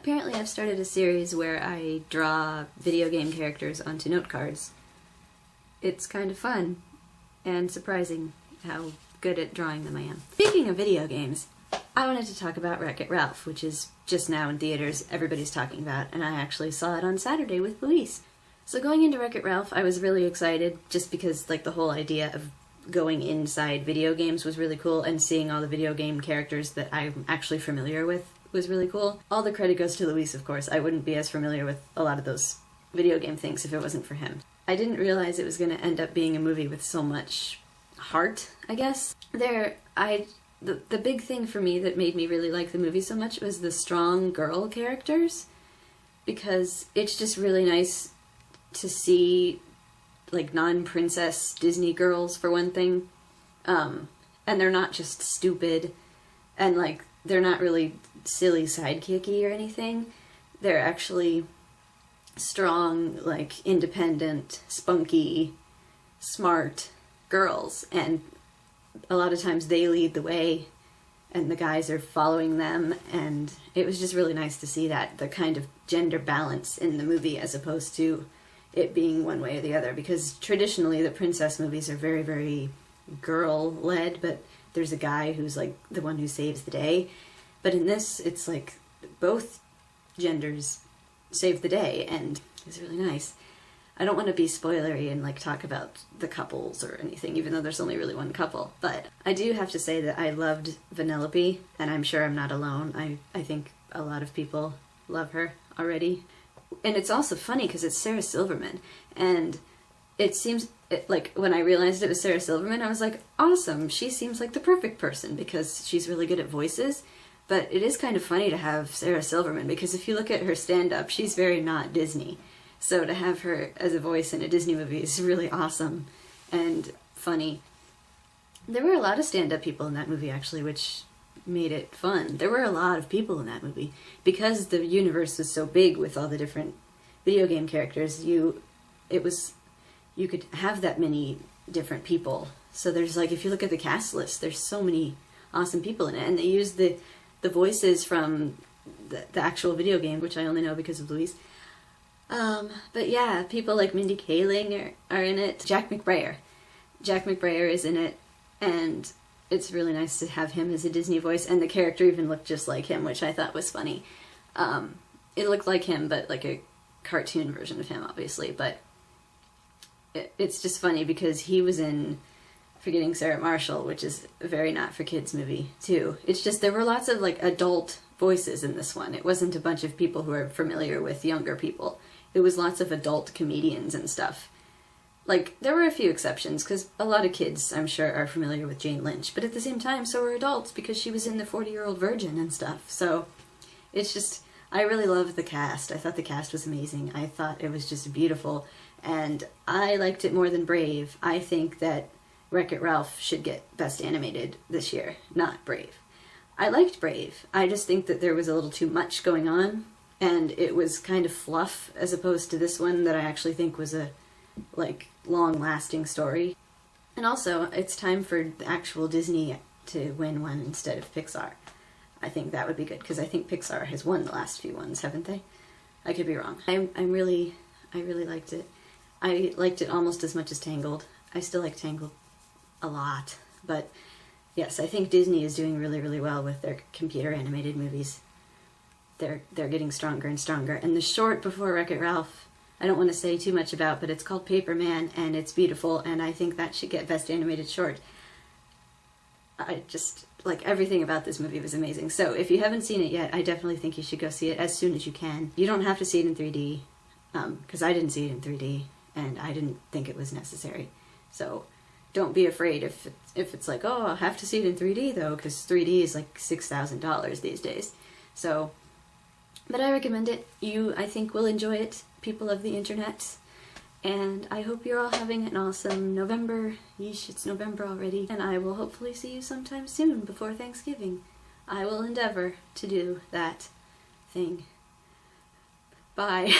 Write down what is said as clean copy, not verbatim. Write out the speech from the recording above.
Apparently I've started a series where I draw video game characters onto note cards. It's kind of fun and surprising how good at drawing them I am. Speaking of video games, I wanted to talk about Wreck-It Ralph, which is just now in theaters, everybody's talking about, and I actually saw it on Saturday with Luis. So going into Wreck-It Ralph, I was really excited just because like the whole idea of going inside video games was really cool, and seeing all the video game characters that I'm actually familiar with was really cool. All the credit goes to Luis, of course. I wouldn't be as familiar with a lot of those video game things if it wasn't for him. I didn't realize it was going to end up being a movie with so much heart, I guess. The big thing for me that made me really like the movie so much was the strong girl characters, because it's just really nice to see like non-princess Disney girls, for one thing, and they're not just stupid and like they're not really silly sidekicky or anything. They're actually strong, like independent, spunky, smart girls, and a lot of times they lead the way and the guys are following them, and it was just really nice to see that, the kind of gender balance in the movie as opposed to it being one way or the other, because traditionally the princess movies are very, very girl-led, but there's a guy who's like the one who saves the day. But in this, it's like both genders save the day, and it's really nice. I don't want to be spoilery and like talk about the couples or anything, even though there's only really one couple, but I do have to say that I loved Vanellope, and I'm sure I'm not alone. I think a lot of people love her already. And it's also funny because it's Sarah Silverman, and it seems like when I realized it was Sarah Silverman, I was like, awesome, she seems like the perfect person because she's really good at voices. But it is kind of funny to have Sarah Silverman, because if you look at her stand-up, she's very not Disney. So to have her as a voice in a Disney movie is really awesome and funny. There were a lot of stand-up people in that movie, actually, which made it fun. There were a lot of people in that movie. Because the universe was so big with all the different video game characters, you could have that many different people. So there's like, if you look at the cast list, there's so many awesome people in it. And they used the voices from the actual video game, which I only know because of Luis. But yeah, people like Mindy Kaling are in it. Jack McBrayer is in it, and it's really nice to have him as a Disney voice, and the character even looked just like him, which I thought was funny. It looked like him, but like a cartoon version of him, obviously, but it's just funny because he was in Forgetting Sarah Marshall, which is a very not for kids movie too. It's just there were lots of like adult voices in this one. It wasn't a bunch of people who are familiar with younger people. It was lots of adult comedians and stuff. Like, there were a few exceptions, because a lot of kids, I'm sure, are familiar with Jane Lynch, but at the same time, so were adults, because she was in The 40-Year-Old Virgin and stuff. So, it's just, I really loved the cast. I thought the cast was amazing. I thought it was just beautiful, and I liked it more than Brave. I think that Wreck-It Ralph should get Best Animated this year, not Brave. I liked Brave. I just think that there was a little too much going on, and it was kind of fluff, as opposed to this one that I actually think was a like long-lasting story. And also, it's time for the actual Disney to win one instead of Pixar. I think that would be good, because I think Pixar has won the last few ones, haven't they? I could be wrong. I really liked it. I liked it almost as much as Tangled. I still like Tangled a lot, but yes, I think Disney is doing really, really well with their computer animated movies. They're getting stronger and stronger. And the short before Wreck-It Ralph, I don't want to say too much about, but it's called Paper Man, and it's beautiful, and I think that should get Best Animated Short. I just, like, everything about this movie was amazing. So if you haven't seen it yet, I definitely think you should go see it as soon as you can. You don't have to see it in 3D, because I didn't see it in 3D, and I didn't think it was necessary. So don't be afraid if it's like, oh, I'll have to see it in 3D, though, because 3D is like $6,000 these days. So, but I recommend it. You, I think, will enjoy it, people of the internet. And I hope you're all having an awesome November. Yeesh, it's November already. And I will hopefully see you sometime soon before Thanksgiving. I will endeavor to do that thing. Bye.